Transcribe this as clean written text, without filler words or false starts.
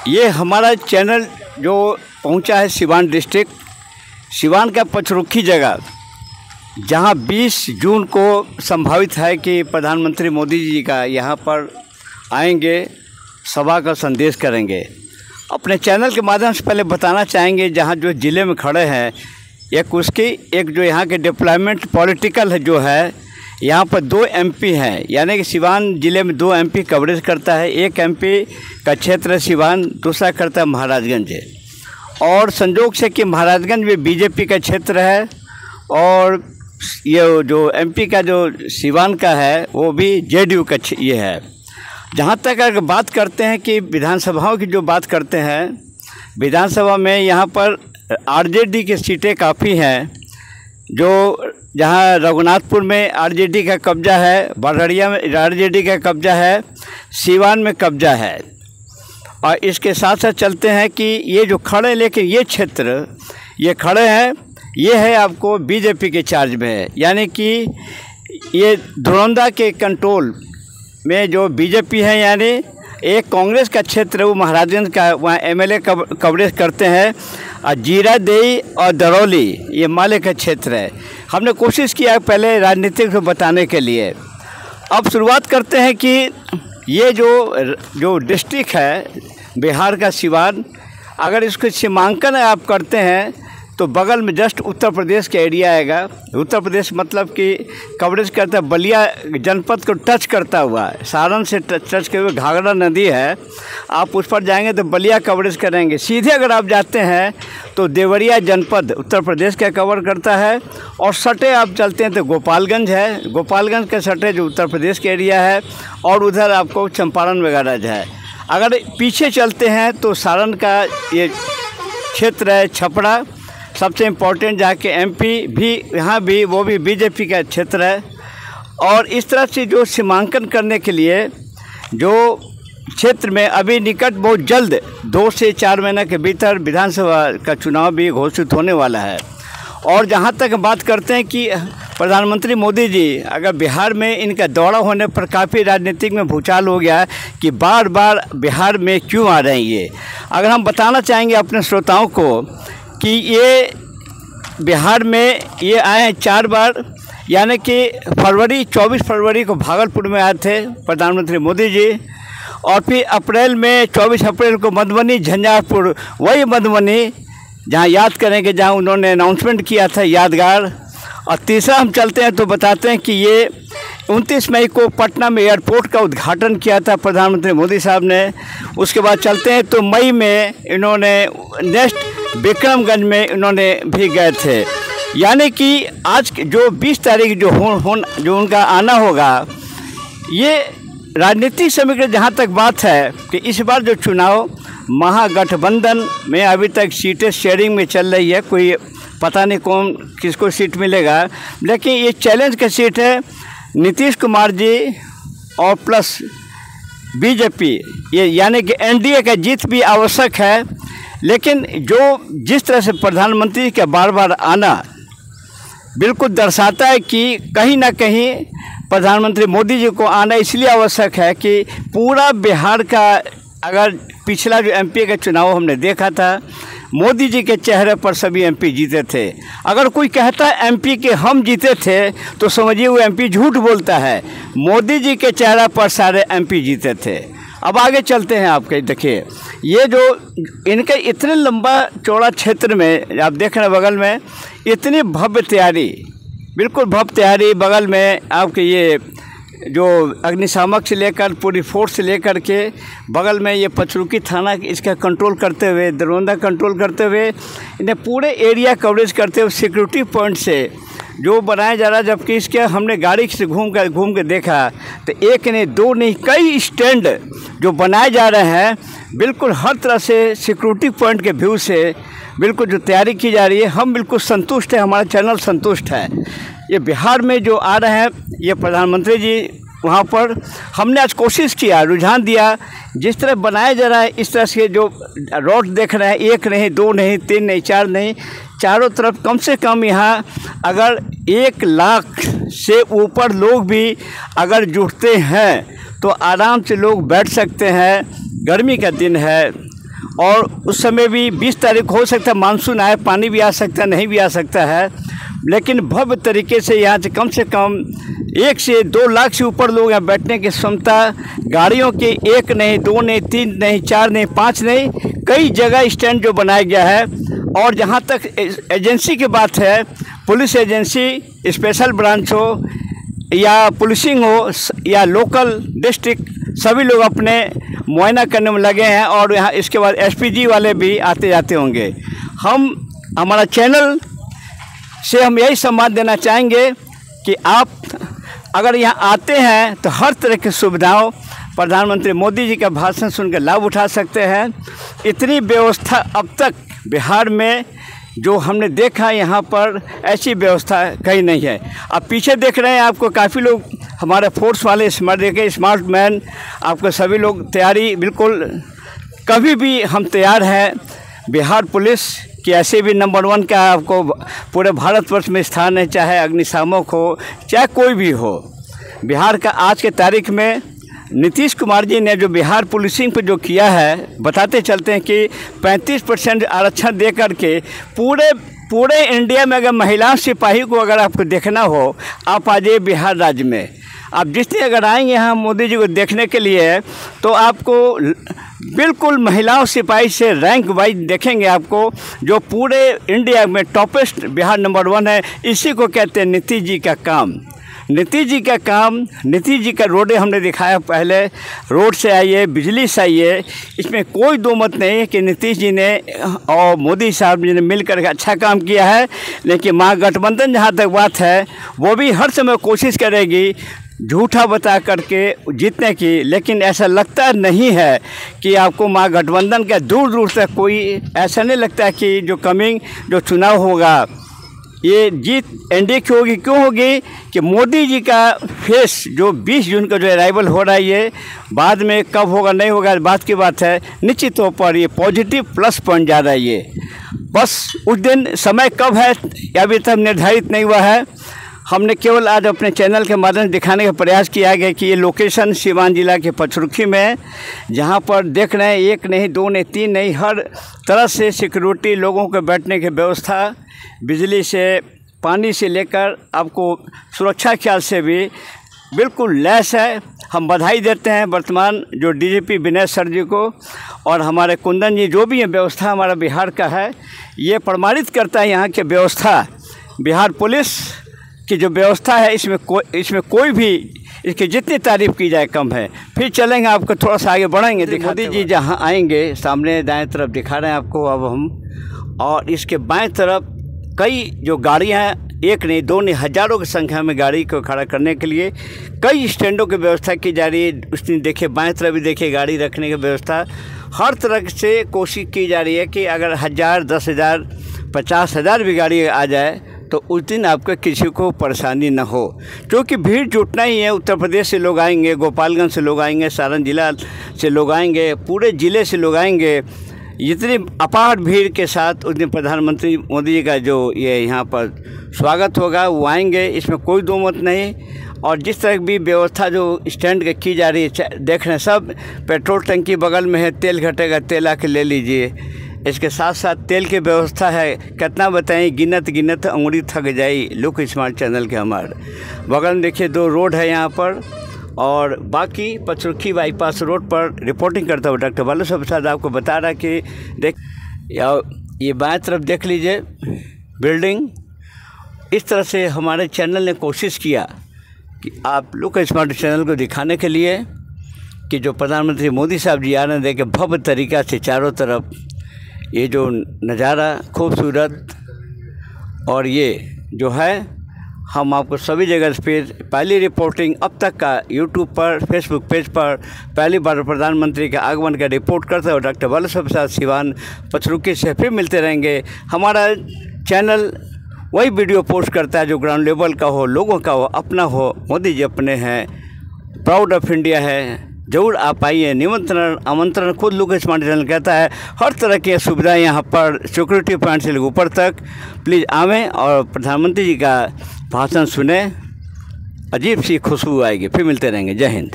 ये हमारा चैनल जो पहुंचा है सिवान डिस्ट्रिक्ट, सिवान का पचरुखी जगह, जहां 20 जून को संभावित है कि प्रधानमंत्री मोदी जी का यहाँ पर आएंगे, सभा का संदेश करेंगे। अपने चैनल के माध्यम से पहले बताना चाहेंगे, जहाँ जो ज़िले में खड़े हैं, एक जो यहाँ के डिप्लॉयमेंट पॉलिटिकल है जो है, यहाँ पर 2 एमपी हैं, यानी कि सिवान ज़िले में 2 एमपी कवरेज करता है। एक एमपी का क्षेत्र है सिवान, दूसरा करता है महाराजगंज। और संजोग से कि महाराजगंज में बीजेपी का क्षेत्र है और ये जो एमपी का जो सिवान का है वो भी जेडीयू का ये है। जहाँ तक अगर बात करते हैं कि विधानसभाओं की जो बात करते हैं, विधानसभा में यहाँ पर आरजेडी की सीटें काफ़ी हैं। जो जहाँ रघुनाथपुर में आरजेडी का कब्जा है, बड़हरिया में आरजेडी का कब्जा है, सिवान में कब्जा है। और इसके साथ साथ चलते हैं कि ये जो खड़े, लेकिन ये क्षेत्र ये खड़े हैं, ये है आपको बीजेपी के चार्ज में है, यानी कि ये धुरंधा के कंट्रोल में जो बीजेपी है, यानी एक कांग्रेस का क्षेत्र वो महाराजगंज का, वहाँ एमएलए कवरेज करते हैं। और जीरादेई और दरौली ये माले का क्षेत्र है। हमने कोशिश किया पहले राजनीतिक को बताने के लिए। अब शुरुआत करते हैं कि ये जो डिस्ट्रिक्ट है बिहार का सिवान, अगर इसको सीमांकन आप करते हैं तो बगल में जस्ट उत्तर प्रदेश का एरिया आएगा। उत्तर प्रदेश मतलब कि कवरेज करता है, बलिया जनपद को टच करता हुआ, सारण से टच करते हुए घाघरा नदी है, आप उस पर जाएंगे तो बलिया कवरेज करेंगे। सीधे अगर आप जाते हैं तो देवरिया जनपद उत्तर प्रदेश का कवर करता है। और सटे आप चलते हैं तो गोपालगंज है, गोपालगंज के सटे जो उत्तर प्रदेश का एरिया है। और उधर आपको चंपारण वगैरह है। अगर पीछे चलते हैं तो सारण का ये क्षेत्र है, छपरा सबसे इम्पोर्टेंट, जहाँ के एमपी भी यहाँ भी वो भी बीजेपी का क्षेत्र है। और इस तरह से जो सीमांकन करने के लिए जो क्षेत्र में अभी निकट बहुत जल्द 2 से 4 महीने के भीतर विधानसभा का चुनाव भी घोषित होने वाला है। और जहाँ तक बात करते हैं कि प्रधानमंत्री मोदी जी अगर बिहार में इनका दौरा होने पर काफ़ी राजनीतिक में भूचाल हो गया कि बार बार बिहार में क्यों आ रहे हैं ये, अगर हम बताना चाहेंगे अपने श्रोताओं को कि ये बिहार में ये आए हैं 4 बार, यानी कि 24 फरवरी को भागलपुर में आए थे प्रधानमंत्री मोदी जी। और फिर अप्रैल में 24 अप्रैल को मधुबनी, झंझारपुर, वही मधुबनी जहाँ याद करेंगे जहाँ उन्होंने अनाउंसमेंट किया था यादगार। और तीसरा हम चलते हैं तो बताते हैं कि ये 29 मई को पटना में एयरपोर्ट का उद्घाटन किया था प्रधानमंत्री मोदी साहब ने। उसके बाद चलते हैं तो मई में इन्होंने नेक्स्ट विक्रमगंज में इन्होंने भी गए थे। यानी कि आज जो 20 तारीख जो उनका आना होगा, ये राजनीतिक समीकरण जहाँ तक बात है कि इस बार जो चुनाव महागठबंधन में अभी तक सीटें शेयरिंग में चल रही है, कोई पता नहीं कौन किसको सीट मिलेगा, लेकिन ये चैलेंज का सीट है नीतीश कुमार जी और प्लस बीजेपी, ये यानी कि एनडीए का जीत भी आवश्यक है। लेकिन जिस तरह से प्रधानमंत्री का बार बार आना बिल्कुल दर्शाता है कि कहीं ना कहीं प्रधानमंत्री मोदी जी को आना इसलिए आवश्यक है कि पूरा बिहार का, अगर पिछला जो एमपी का चुनाव हमने देखा था, मोदी जी के चेहरे पर सभी एमपी जीते थे। अगर कोई कहता है एमपी के हम जीते थे तो समझिए वो एमपी झूठ बोलता है। मोदी जी के चेहरे पर सारे एमपी जीते थे। अब आगे चलते हैं, आपके देखिए ये जो इनके इतने लंबा चौड़ा क्षेत्र में आप देख रहे हैं, बगल में इतनी भव्य तैयारी, बिल्कुल भव्य तैयारी, बगल में आपके ये जो अग्निशामक से लेकर पूरी फोर्स से लेकर के बगल में ये पचरुखी थाना इसका कंट्रोल करते हुए, दरौंदा कंट्रोल करते हुए, इन्हें पूरे एरिया कवरेज करते हुए सिक्योरिटी पॉइंट से जो बनाया जा रहा है। जबकि इसके हमने गाड़ी से घूम के देखा तो 1 नहीं 2 नहीं कई स्टैंड जो बनाए जा रहे हैं, बिल्कुल हर तरह से सिक्योरिटी पॉइंट के व्यू से बिल्कुल जो तैयारी की जा रही है, हम बिल्कुल संतुष्ट हैं, हमारा चैनल संतुष्ट है। ये बिहार में जो आ रहे हैं ये प्रधानमंत्री जी, वहाँ पर हमने आज कोशिश किया, रुझान दिया, जिस तरह बनाया जा रहा है इस तरह से जो रोड देख रहे हैं, 1 नहीं 2 नहीं 3 नहीं 4 नहीं, चारों तरफ कम से कम यहाँ अगर 1 लाख से ऊपर लोग भी अगर जुटते हैं तो आराम से लोग बैठ सकते हैं। गर्मी का दिन है और उस समय भी 20 तारीख हो सकता है मानसून आए, पानी भी आ सकता है, नहीं भी आ सकता है, लेकिन भव्य तरीके से यहाँ से कम 1 से 2 लाख से ऊपर लोग यहाँ बैठने की क्षमता, गाड़ियों के 1 नहीं, 2 नहीं, 3 नहीं, 4 नहीं, 5 नहीं, कई जगह स्टैंड जो बनाया गया है। और जहाँ तक एजेंसी की बात है, पुलिस एजेंसी, स्पेशल ब्रांच हो या पुलिसिंग हो या लोकल डिस्ट्रिक्ट, सभी लोग अपने मुआयना करने में लगे हैं। और यहाँ इसके बाद एसपीजी वाले भी आते जाते होंगे। हमारा चैनल से हम यही संवाद देना चाहेंगे कि आप अगर यहाँ आते हैं तो हर तरह की सुविधाओं प्रधानमंत्री मोदी जी का भाषण सुनकर लाभ उठा सकते हैं। इतनी व्यवस्था अब तक बिहार में जो हमने देखा, यहाँ पर ऐसी व्यवस्था कहीं नहीं है। आप पीछे देख रहे हैं, आपको काफ़ी लोग हमारे फोर्स वाले स्मार्ट मैन, आपको सभी लोग तैयारी बिल्कुल, कभी भी हम तैयार हैं। बिहार पुलिस कि ऐसे भी नंबर 1 का आपको पूरे भारतवर्ष में स्थान है, चाहे अग्निशामक हो, चाहे कोई भी हो। बिहार का आज के तारीख में नीतीश कुमार जी ने जो बिहार पुलिसिंग पे जो किया है, बताते चलते हैं कि 35% आरक्षण दे करके पूरे इंडिया में अगर महिला सिपाही को अगर आपको देखना हो, आप आ जाइए बिहार राज्य में। आप जिस दिन अगर आएंगे यहाँ मोदी जी को देखने के लिए, तो आपको बिल्कुल महिलाओं सिपाही से रैंक वाइज देखेंगे आपको, जो पूरे इंडिया में टॉपेस्ट बिहार नंबर 1 है। इसी को कहते हैं नीतीश जी का काम। नीतीश जी का काम, नीतीश जी का रोडें हमने दिखाया पहले, रोड से आइए, बिजली से आइए, इसमें कोई दो मत नहीं है कि नीतीश जी ने और मोदी साहब जी ने मिलकर अच्छा काम किया है। लेकिन महागठबंधन जहाँ तक बात है, वो भी हर समय कोशिश करेगी झूठा बता करके जीतने की, लेकिन ऐसा लगता नहीं है कि आपको महागठबंधन का दूर दूर तक कोई ऐसा नहीं लगता है कि जो चुनाव होगा ये जीत एनडीए की होगी। क्यों होगी कि मोदी जी का फेस जो 20 जून का जो अराइवल हो रहा है, ये बाद में कब होगा नहीं होगा बात की बात है, निश्चित तौर पर ये पॉजिटिव प्लस पॉइंट जा रहा है। ये बस उस दिन समय कब है अभी तक निर्धारित नहीं हुआ है। हमने केवल आज अपने चैनल के माध्यम से दिखाने का प्रयास किया गया कि ये लोकेशन सिवान जिला के पचरुखी में है, जहाँ पर देख रहे हैं 1 नहीं, 2 नहीं, 3 नहीं, हर तरह से सिक्योरिटी, लोगों के बैठने की व्यवस्था, बिजली से, पानी से लेकर आपको सुरक्षा ख्याल से भी बिल्कुल लैस है। हम बधाई देते हैं वर्तमान जो डीजीपी विनय सर जी को और हमारे कुंदन जी, जो भी है व्यवस्था हमारा बिहार का है, ये प्रमाणित करता है यहाँ की व्यवस्था, बिहार पुलिस की जो व्यवस्था है, इसमें कोई भी इसकी जितनी तारीफ़ की जाए कम है। फिर चलेंगे, आपको थोड़ा सा आगे बढ़ेंगे। मोदी जी जहाँ आएंगे, सामने दाएं तरफ दिखा रहे हैं आपको अब हम, और इसके बाएं तरफ कई जो गाड़ियाँ हैं, 1 नहीं, 2 नहीं, हज़ारों की संख्या में गाड़ी को खड़ा करने के लिए कई स्टैंडों की व्यवस्था की जा रही है। उस दिन देखिए, बाएं तरफ भी देखिए, गाड़ी रखने की व्यवस्था हर तरह से कोशिश की जा रही है कि अगर 1000, 10,000, 50,000 भी गाड़ी आ जाए तो उस दिन आपको किसी को परेशानी न हो, क्योंकि भीड़ जुटना ही है। उत्तर प्रदेश से लोग आएंगे, गोपालगंज से लोग आएंगे, सारण जिला से लोग आएंगे, पूरे ज़िले से लोग आएंगे। इतनी अपार भीड़ के साथ उस दिन प्रधानमंत्री मोदी जी का जो ये यहाँ पर स्वागत होगा, वो आएंगे, इसमें कोई दो मत नहीं। और जिस तरह की व्यवस्था जो स्टैंड की जा रही है, देख रहे हैं सब, पेट्रोल टंकी बगल में है, तेल घटेगा, तेल आके ले लीजिए। इसके साथ साथ तेल की व्यवस्था है, कितना बताएं, गिनत अंगुली थक जाई। लुक स्मार्ट चैनल के हमारे बगल में देखिए 2 रोड है यहाँ पर, और बाकी पचरुखी बाईपास रोड पर रिपोर्टिंग करता हुआ डॉक्टर बालू प्रसाद आपको बता रहा कि देख ये बाएं तरफ देख लीजिए बिल्डिंग। इस तरह से हमारे चैनल ने कोशिश किया कि आप लुक स्मार्ट चैनल को दिखाने के लिए कि जो प्रधानमंत्री मोदी साहब जी आ रहे हैं, देखे भव्य तरीक़ा से चारों तरफ ये जो नज़ारा खूबसूरत, और ये जो है हम आपको सभी जगह फिर पहली रिपोर्टिंग अब तक का यूट्यूब पर, फेसबुक पेज पर पहली बार प्रधानमंत्री के आगमन का रिपोर्ट करते हुए डॉक्टर बालू प्रसाद सिवान पचरुखी से फिर मिलते रहेंगे। हमारा चैनल वही वीडियो पोस्ट करता है जो ग्राउंड लेवल का हो, लोगों का हो, अपना हो। मोदी जी अपने हैं, प्राउड ऑफ इंडिया है, जरूर आप आइए। निमंत्रण आमंत्रण खुद लुक स्मार्ट चैनल कहता है। हर तरह की सुविधाएं यहाँ पर, सिक्योरिटी पॉइंट से ऊपर तक, प्लीज़ आवें और प्रधानमंत्री जी का भाषण सुने, अजीब सी खुशबू आएगी। फिर मिलते रहेंगे। जय हिंद।